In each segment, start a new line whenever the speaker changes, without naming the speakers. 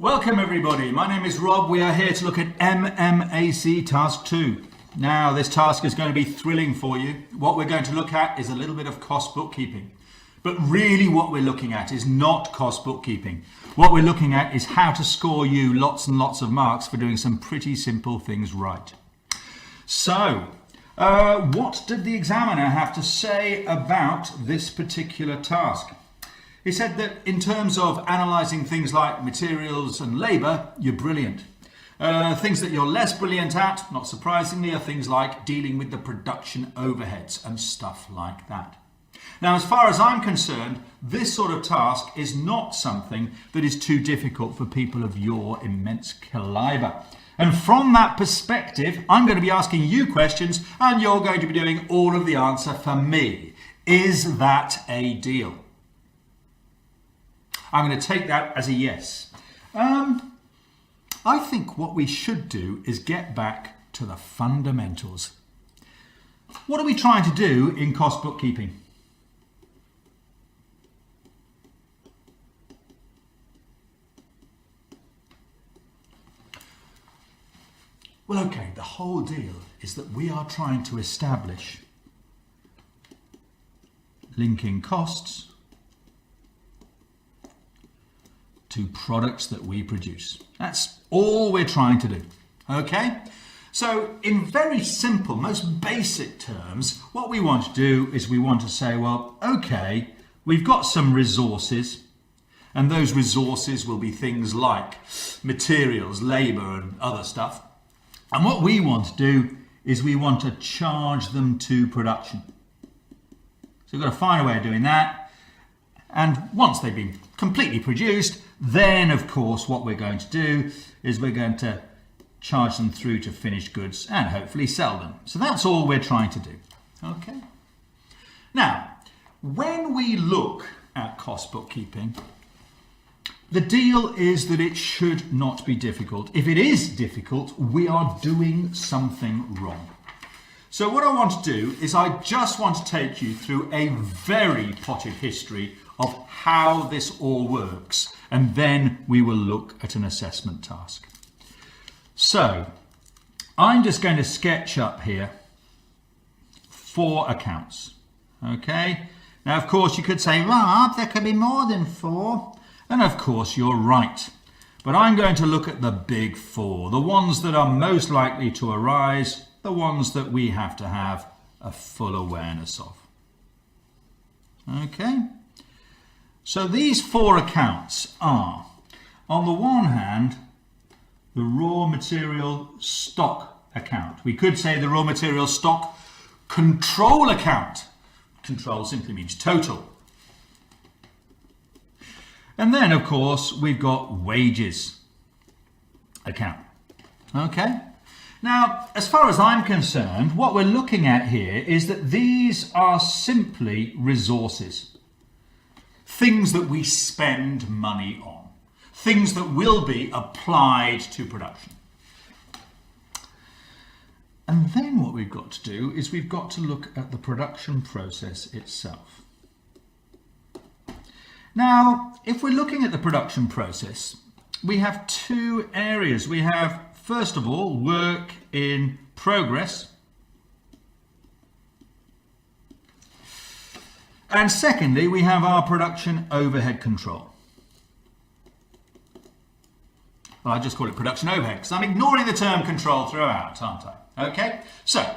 Welcome everybody, my name is Rob. We are here to look at MMAC Task 2. Now this task is going to be thrilling for you. What we're going to look at is a little bit of cost bookkeeping. But really what we're looking at is not cost bookkeeping. What we're looking at is how to score you lots and lots of marks for doing some pretty simple things right. So, what did the examiner have to say about this particular task? He said that in terms of analysing things like materials and labour, you're brilliant. Things that you're less brilliant at, not surprisingly, are things like dealing with the production overheads and stuff like that. Now, as far as I'm concerned, this sort of task is not something that is too difficult for people of your immense calibre. And from that perspective, I'm going to be asking you questions and you're going to be doing all of the answer for me. Is that a deal? I'm going to take that as a yes. I think what we should do is get back to the fundamentals. What are we trying to do in cost bookkeeping? Well, okay, the whole deal is that we are trying to establish linking costs to products that we produce. That's all we're trying to do, okay? So in very simple, most basic terms, what we want to do is we want to say, well, okay, we've got some resources, and those resources will be things like materials, labour and other stuff. And what we want to do is we want to charge them to production. So we've got to find a way of doing that. And once they've been completely produced, then of course what we're going to do is we're going to charge them through to finished goods and hopefully sell them. So that's all we're trying to do. Okay. Now, when we look at cost bookkeeping, the deal is that it should not be difficult. If it is difficult, we are doing something wrong. So what I want to do is I just want to take you through a very potted history of how this all works, and then we will look at an assessment task. So I'm just going to sketch up here 4 accounts. Okay, now of course you could say, Rob, there could be more than 4. And of course you're right, but I'm going to look at the big 4, the ones that are most likely to arise, the ones that we have to have a full awareness of. Okay, so these 4 accounts are, on the one hand, the raw material stock account. We could say the raw material stock control account. Control simply means total. And then, of course, we've got wages account. Okay? Now, as far as I'm concerned, what we're looking at here is that these are simply resources. Things that we spend money on. Things that will be applied to production. And then what we've got to do is we've got to look at the production process itself. Now, if we're looking at the production process, we have 2 areas. We have, first of all, work in progress. And secondly, we have our production overhead control. Well, I just call it production overhead because I'm ignoring the term control throughout, aren't I? Okay, so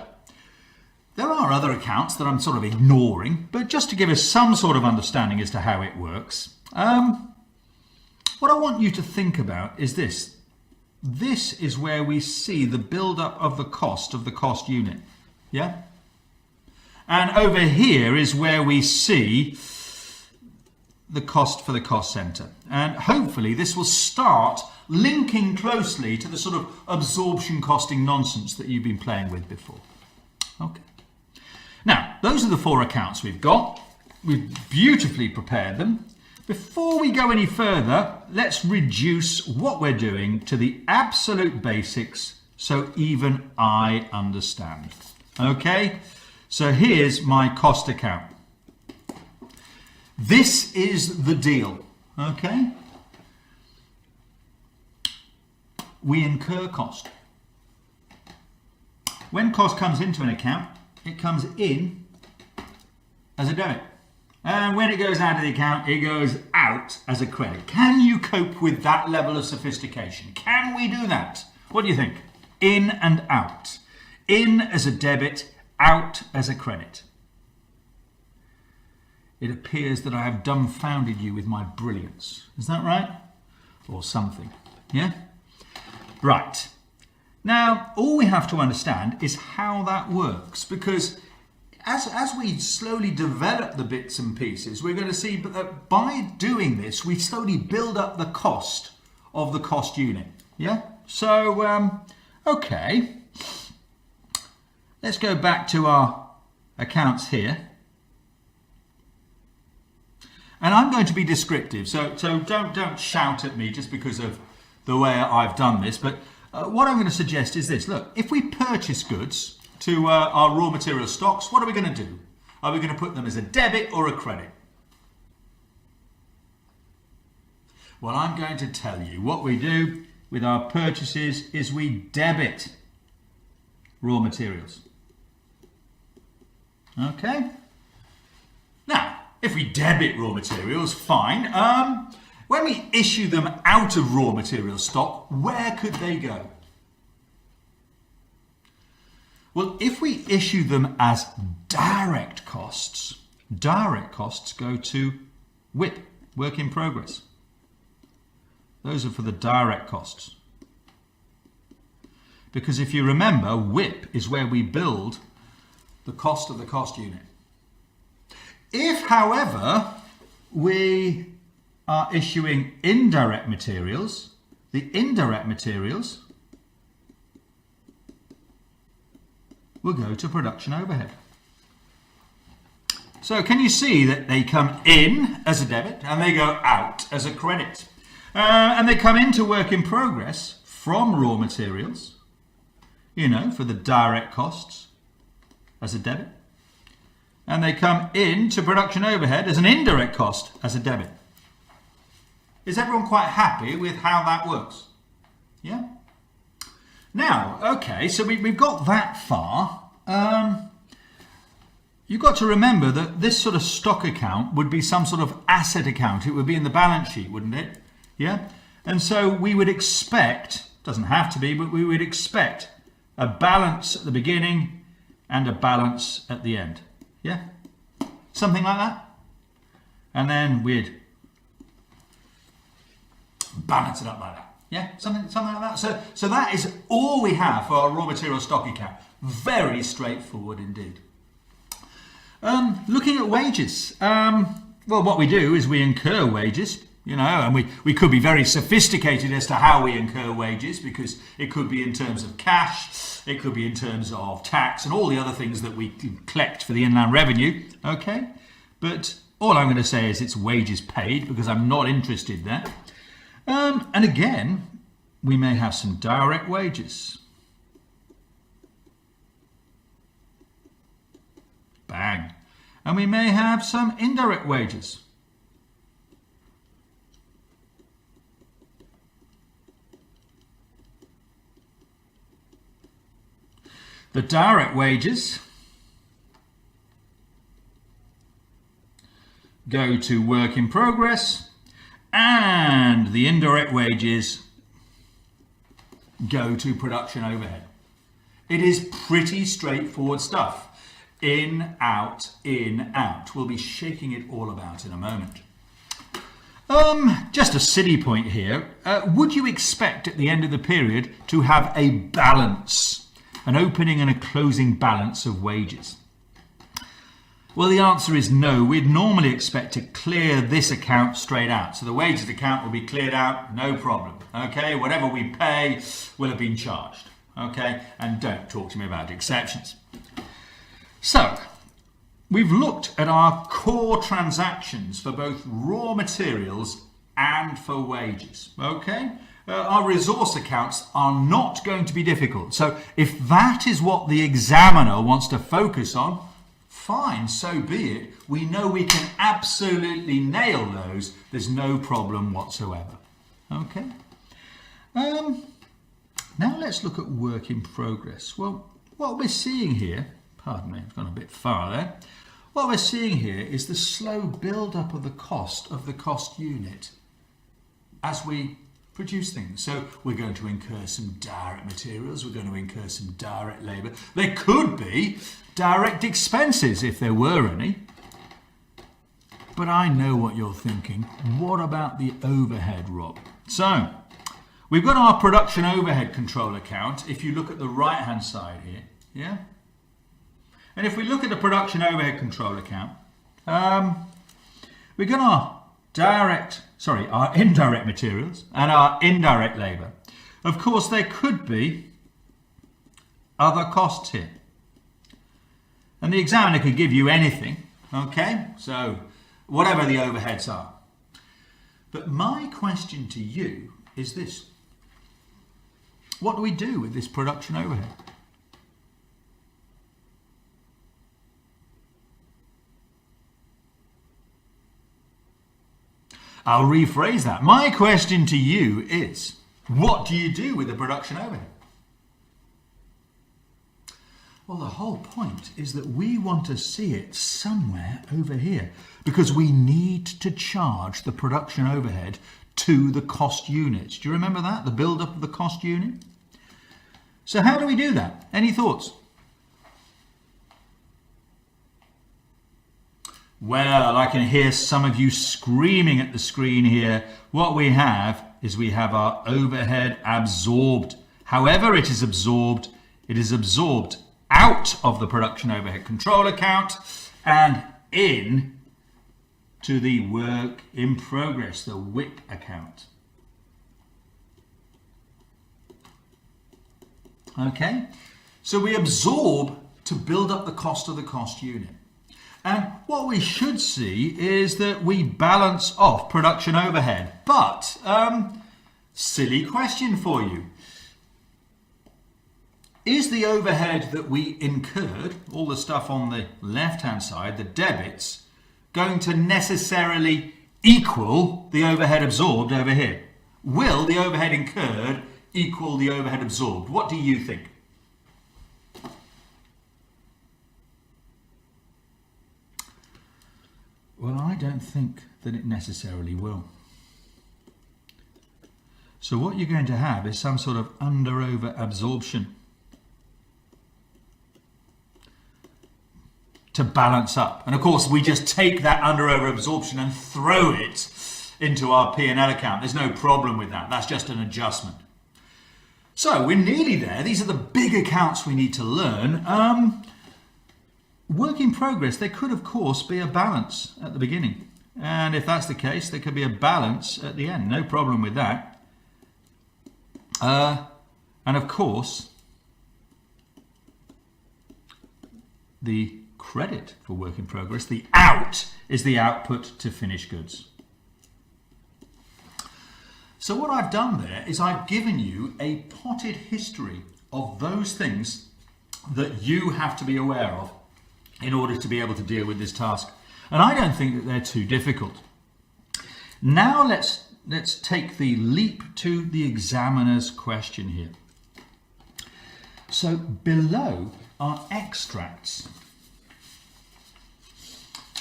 there are other accounts that I'm sort of ignoring, but just to give us some sort of understanding as to how it works, what I want you to think about is this. This is where we see the build-up of the cost unit, yeah? And over here is where we see the cost for the cost centre. And hopefully this will start linking closely to the sort of absorption costing nonsense that you've been playing with before. Okay. Now, those are the 4 accounts we've got. We've beautifully prepared them. Before we go any further, let's reduce what we're doing to the absolute basics so even I understand. Okay, so here's my cost account. This is the deal, okay? we incur cost. When cost comes into an account, it comes in as a debit. And when it goes out of the account, it goes out as a credit. Can you cope with that level of sophistication? Can we do that? What do you think? In and out. In as a debit, out as a credit. It appears that I have dumbfounded you with my brilliance. Is that right? Or something. Yeah? Right. Now, all we have to understand is how that works, because as we slowly develop the bits and pieces, we're going to see that by doing this, we slowly build up the cost of the cost unit. Yeah? So, okay. Let's go back to our accounts here. And I'm going to be descriptive, so don't shout at me just because of the way I've done this, but what I'm going to suggest is this. Look, if we purchase goods to our raw material stocks, what are we going to do? Are we going to put them as a debit or a credit? Well, I'm going to tell you what we do with our purchases is we debit raw materials. Okay? Now, if we debit raw materials, fine. When we issue them out of raw material stock, where could they go? Well, if we issue them as direct costs go to WIP, work in progress. Those are for the direct costs. Because if you remember, WIP is where we build the cost of the cost unit. If, however, we are issuing indirect materials, the indirect materials will go to production overhead. So can you see that they come in as a debit and they go out as a credit? And they come into work in progress from raw materials, you know, for the direct costs as a debit. And they come into production overhead as an indirect cost as a debit. Is everyone quite happy with how that works? Yeah? Now, okay, so we've got that far. You've got to remember that this sort of stock account would be some sort of asset account. It would be in the balance sheet, wouldn't it? Yeah? And so we would expect, doesn't have to be, but we would expect a balance at the beginning and a balance at the end. Yeah? Something like that. And then we'd balance it up like that. Yeah? Something like that. So that is all we have for our raw material stock account. Very straightforward indeed. Looking at wages. Well, what we do is we incur wages, you know, and we could be very sophisticated as to how we incur wages, because it could be in terms of cash, it could be in terms of tax and all the other things that we collect for the inland revenue, okay? But all I'm going to say is it's wages paid, because I'm not interested there. And again, we may have some direct wages. Bang. And we may have some indirect wages. The direct wages go to work in progress, and the indirect wages go to production overhead. It is pretty straightforward stuff. In, out, in, out. We'll be shaking it all about in a moment. Just a silly point here. Would you expect at the end of the period to have a balance, an opening and a closing balance of wages? Well, the answer is no. We'd normally expect to clear this account straight out. So the wages account will be cleared out, no problem. Okay, whatever we pay will have been charged. Okay, and don't talk to me about exceptions. So, we've looked at our core transactions for both raw materials and for wages, okay? Our resource accounts are not going to be difficult. So, if that is what the examiner wants to focus on, fine, so be it. We know we can absolutely nail those. There's no problem whatsoever, okay? Now let's look at work in progress. Well, what we're seeing here, pardon me, I've gone a bit far there. What we're seeing here is the slow build-up of the cost unit as we produce things. So we're going to incur some direct materials, we're going to incur some direct labour. There could be direct expenses if there were any. But I know what you're thinking. What about the overhead, Rob? So we've got our production overhead control account. If you look at the right-hand side here, yeah? And if we look at the production overhead control account, we've got our indirect materials and our indirect labour. Of course, there could be other costs here. And the examiner could give you anything, okay? So whatever the overheads are. But my question to you is this. What do we do with this production overhead? I'll rephrase that. My question to you is, what do you do with the production overhead? Well, the whole point is that we want to see it somewhere over here because we need to charge the production overhead to the cost units. Do you remember that? The build-up of the cost unit? So how do we do that? Any thoughts? Well, I can hear some of you screaming at the screen here. What we have is we have our overhead absorbed. However it is absorbed out of the production overhead control account and in to the work in progress, the WIP account. Okay, so we absorb to build up the cost of the cost unit. And what we should see is that we balance off production overhead. But, silly question for you. Is the overhead that we incurred, all the stuff on the left-hand side, the debits, going to necessarily equal the overhead absorbed over here? Will the overhead incurred equal the overhead absorbed? What do you think? Well, I don't think that it necessarily will. So what you're going to have is some sort of under-over absorption to balance up. And of course, we just take that under-over absorption and throw it into our P&L account. There's no problem with that. That's just an adjustment. So we're nearly there. These are the big accounts we need to learn. Work in progress, there could of course be a balance at the beginning. And if that's the case, there could be a balance at the end. No problem with that. And of course, the credit for work in progress, the out, is the output to finished goods. So what I've done there is I've given you a potted history of those things that you have to be aware of in order to be able to deal with this task. And I don't think that they're too difficult. Now let's take the leap to the examiner's question here. So below are extracts.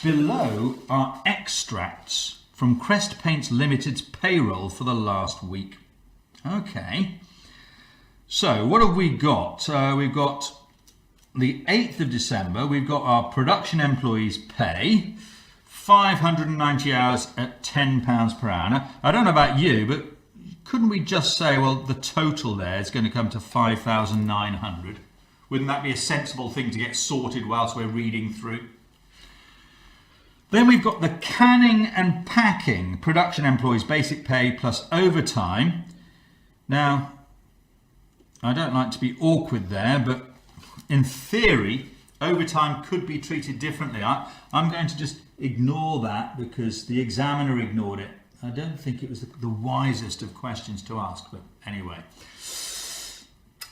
Below are extracts from Crest Paints Limited's payroll for the last week. Okay. So what have we got? We've got the 8th of December, we've got our production employees' pay, 590 hours at £10 per hour. Now, I don't know about you, but couldn't we just say, well, the total there is going to come to 5,900? Wouldn't that be a sensible thing to get sorted whilst we're reading through? Then we've got the canning and packing production employees' basic pay plus overtime. Now, I don't like to be awkward there, but in theory, overtime could be treated differently. I'm going to just ignore that because the examiner ignored it. I don't think it was the wisest of questions to ask, but anyway.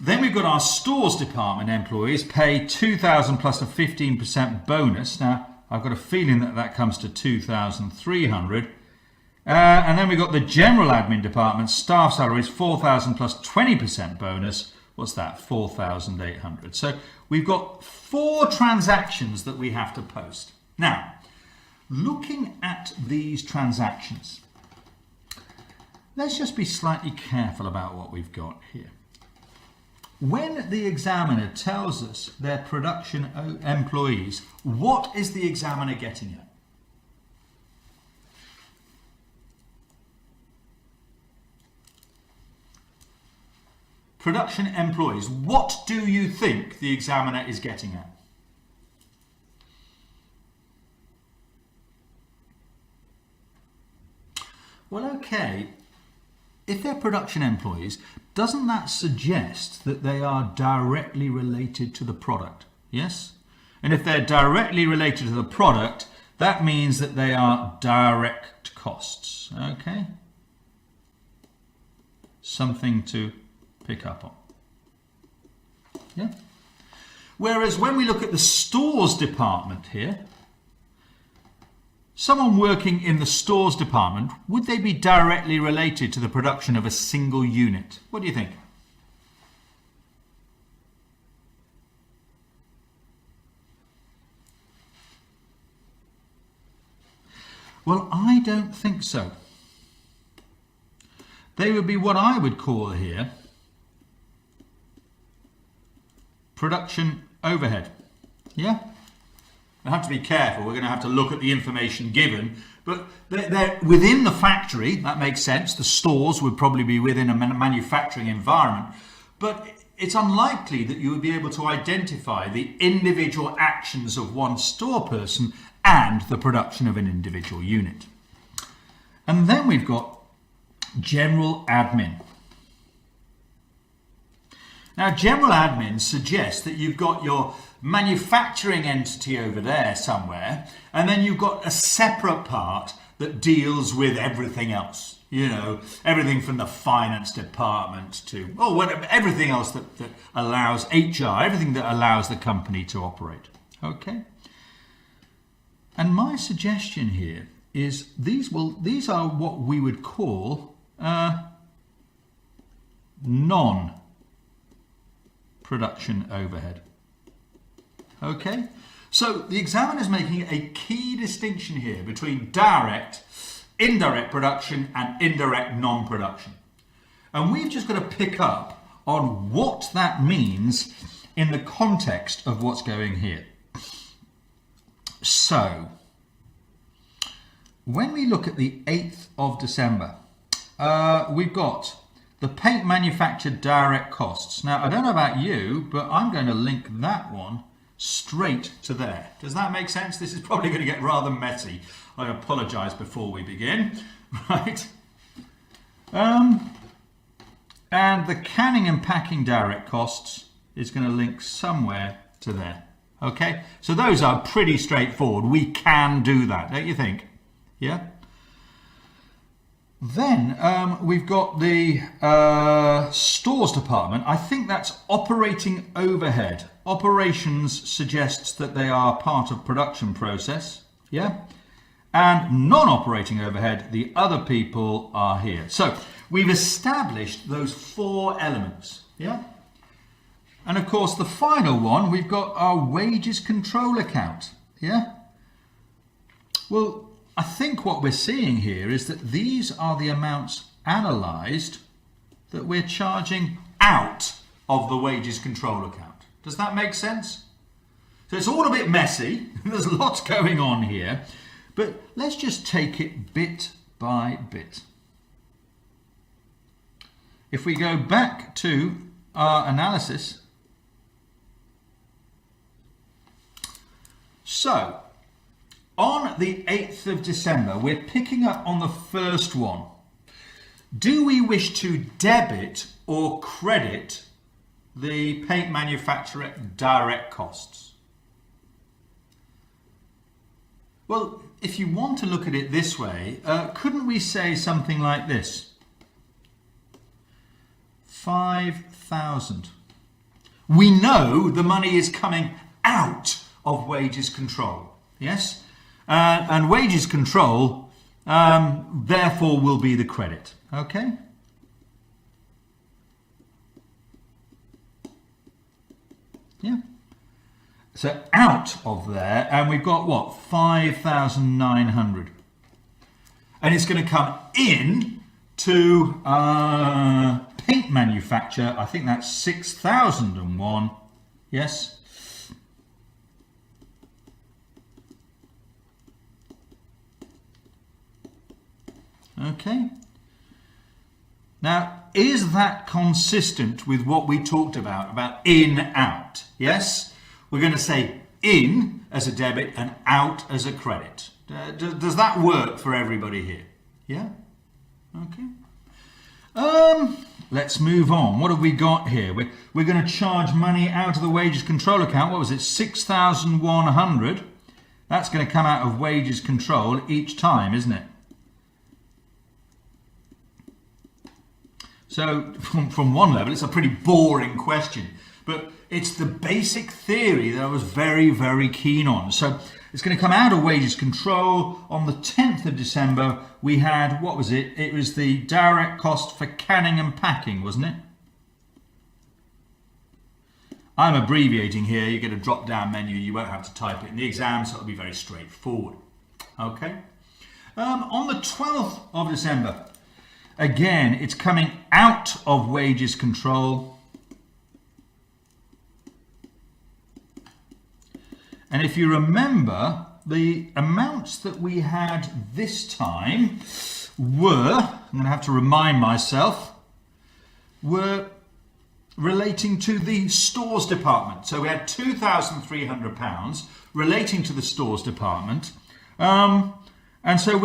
Then we've got our stores department employees pay 2,000 plus a 15% bonus. Now, I've got a feeling that that comes to 2,300. And then we've got the general admin department, staff salaries, 4,000 plus 20% bonus. What's that? 4,800. So we've got 4 transactions that we have to post. Now, looking at these transactions, let's just be slightly careful about what we've got here. When the examiner tells us their production employees, what is the examiner getting at? Production employees, what do you think the examiner is getting at? Well, okay, if they're production employees, doesn't that suggest that they are directly related to the product? Yes? And if they're directly related to the product, that means that they are direct costs. Okay? Something to pick up on. Yeah? Whereas when we look at the stores department here, someone working in the stores department, would they be directly related to the production of a single unit? What do you think? Well, I don't think so. They would be what I would call here production overhead. Yeah? We have to be careful. We're going to have to look at the information given, but they're within the factory. That makes sense. The stores would probably be within a manufacturing environment, but it's unlikely that you would be able to identify the individual actions of one store person and the production of an individual unit. And then we've got general admin. Now, general admin suggests that you've got your manufacturing entity over there somewhere, and then you've got a separate part that deals with everything else. You know, everything from the finance department to, whatever, everything else that allows HR, everything that allows the company to operate. Okay? And my suggestion here is these are what we would call non-production overhead. Okay, so the examiner is making a key distinction here between direct, indirect production and indirect non-production. And we've just got to pick up on what that means in the context of what's going here. So, when we look at the 8th of December, we've got the paint manufactured direct costs. Now, I don't know about you, but I'm going to link that one straight to there. Does that make sense? This is probably going to get rather messy. I apologise before we begin. Right. And the canning and packing direct costs is going to link somewhere to there. Okay, so those are pretty straightforward. We can do that, don't you think? Yeah. Then we've got the stores department. I think that's operating overhead. Operations suggests that they are part of production process. Yeah. And non-operating overhead, the other people are here. So we've established those 4 elements. Yeah. And of course, the final one, we've got our wages control account. Yeah. Well, I think what we're seeing here is that these are the amounts analysed that we're charging out of the wages control account. Does that make sense? So it's all a bit messy. There's lots going on here. But let's just take it bit by bit. If we go back to our analysis. So, on the 8th of December, we're picking up on the first one. Do we wish to debit or credit the paint manufacturer direct costs? Well, if you want to look at it this way, couldn't we say something like this? 5,000. We know the money is coming out of wages control. Yes? And wages control therefore will be the credit. Okay? Yeah. So out of there, and we've got what? 5,900. And it's going to come in to paint manufacture. I think that's 6,001. Yes. Okay. Now, is that consistent with what we talked about in, out? Yes? We're going to say in as a debit and out as a credit. Does that work for everybody here? Yeah? Okay. Let's move on. What have we got here? We're going to charge money out of the wages control account. What was it? 6,100. That's going to come out of wages control each time, isn't it? So from one level, it's a pretty boring question, but it's the basic theory that I was very, very keen on. So it's going to come out of wages control. On the 10th of December, we had, what was it? It was the direct cost for canning and packing, wasn't it? I'm abbreviating here. You get a drop-down menu. You won't have to type it in the exam, so it'll be very straightforward. Okay. On the 12th of December, again, it's coming out of wages control. And if you remember, the amounts that we had this time were, I'm going to have to remind myself, were relating to the stores department. So we had £2,300 relating to the stores department. And so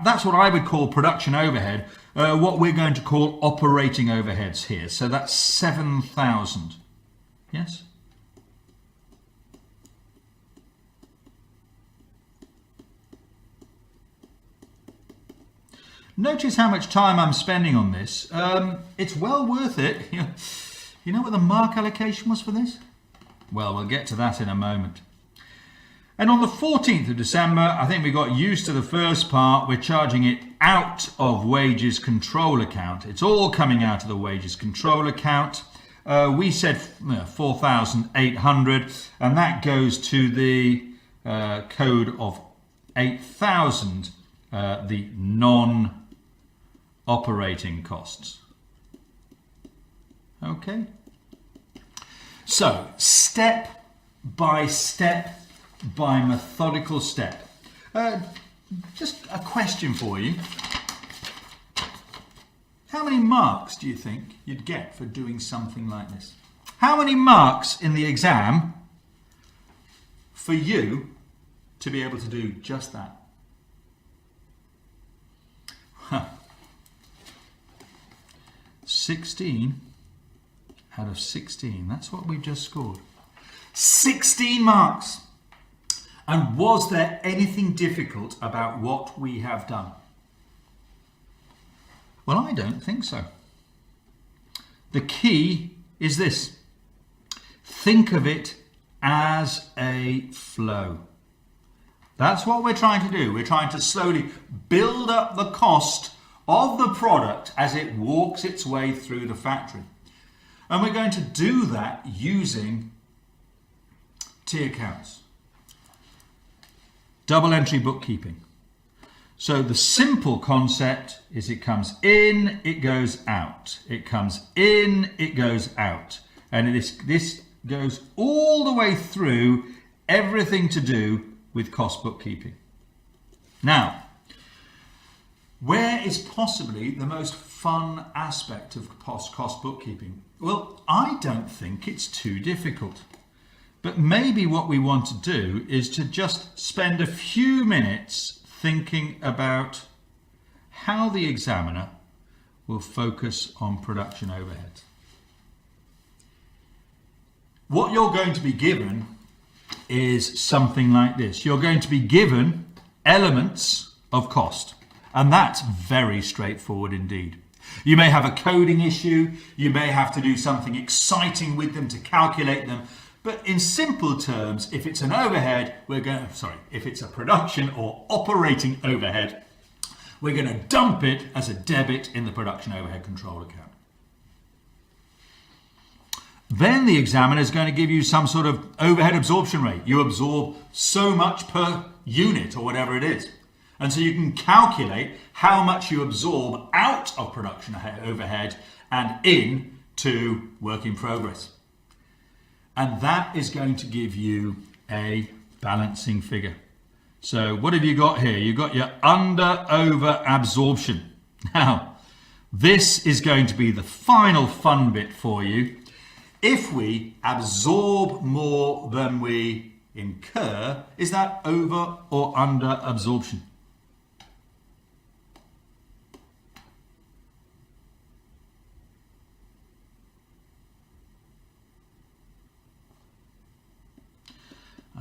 that's what I would call production overhead, what we're going to call operating overheads here. So that's 7,000. Yes? Notice how much time I'm spending on this. It's well worth it. You know what the mark allocation was for this? Well, we'll get to that in a moment. And on the 14th of December, I think we got used to the first part. We're charging it out of wages control account. It's all coming out of the wages control account. We said 4,800, and that goes to the code of 8,000, the non-operating costs. Okay. So, step by step, by methodical step. Just a question for you. How many marks do you think you'd get for doing something like this? How many marks in the exam for you to be able to do just that? 16 out of 16. That's what we've just scored. 16 marks. And was there anything difficult about what we have done? Well, I don't think so. The key is this. Think of it as a flow. That's what we're trying to do. We're trying to slowly build up the cost of the product as it walks its way through the factory. And we're going to do that using T accounts. Double entry bookkeeping. So the simple concept is it comes in, it goes out. It comes in, it goes out. And this goes all the way through everything to do with cost bookkeeping. Now, where is possibly the most fun aspect of cost bookkeeping? Well, I don't think it's too difficult. But maybe what we want to do is to just spend a few minutes thinking about how the examiner will focus on production overheads. What you're going to be given is something like this. You're going to be given elements of cost, and that's very straightforward indeed. You may have a coding issue, you may have to do something exciting with them to calculate them, but in simple terms, if it's an overhead, if it's a production or operating overhead, we're going to dump it as a debit in the production overhead control account. Then the examiner is going to give you some sort of overhead absorption rate. You absorb so much per unit or whatever it is. And so you can calculate how much you absorb out of production overhead and into work in progress. And that is going to give you a balancing figure. So what have you got here? You've got your under-over absorption. Now, this is going to be the final fun bit for you. If we absorb more than we incur, is that over or under absorption?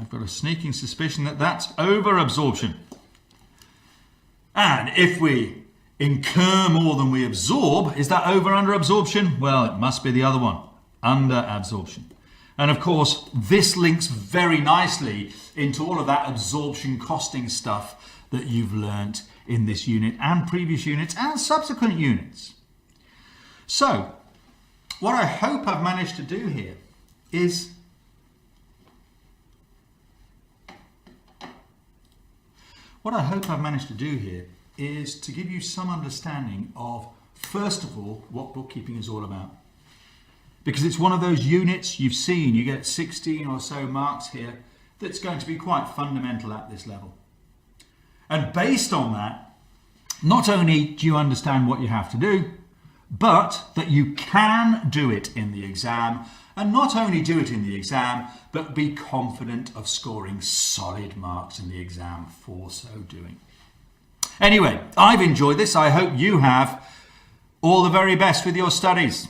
I've got a sneaking suspicion that that's over absorption. And if we incur more than we absorb, is that over under absorption? Well, it must be the other one, under absorption. And of course, this links very nicely into all of that absorption costing stuff that you've learnt in this unit and previous units and subsequent units. So, what I hope I've managed to do here is to give you some understanding of, first of all, what bookkeeping is all about. Because it's one of those units you've seen, you get 16 or so marks here, that's going to be quite fundamental at this level. And based on that, not only do you understand what you have to do, but that you can do it in the exam, and not only do it in the exam, but be confident of scoring solid marks in the exam for so doing. Anyway, I've enjoyed this. I hope you have. All the very best with your studies.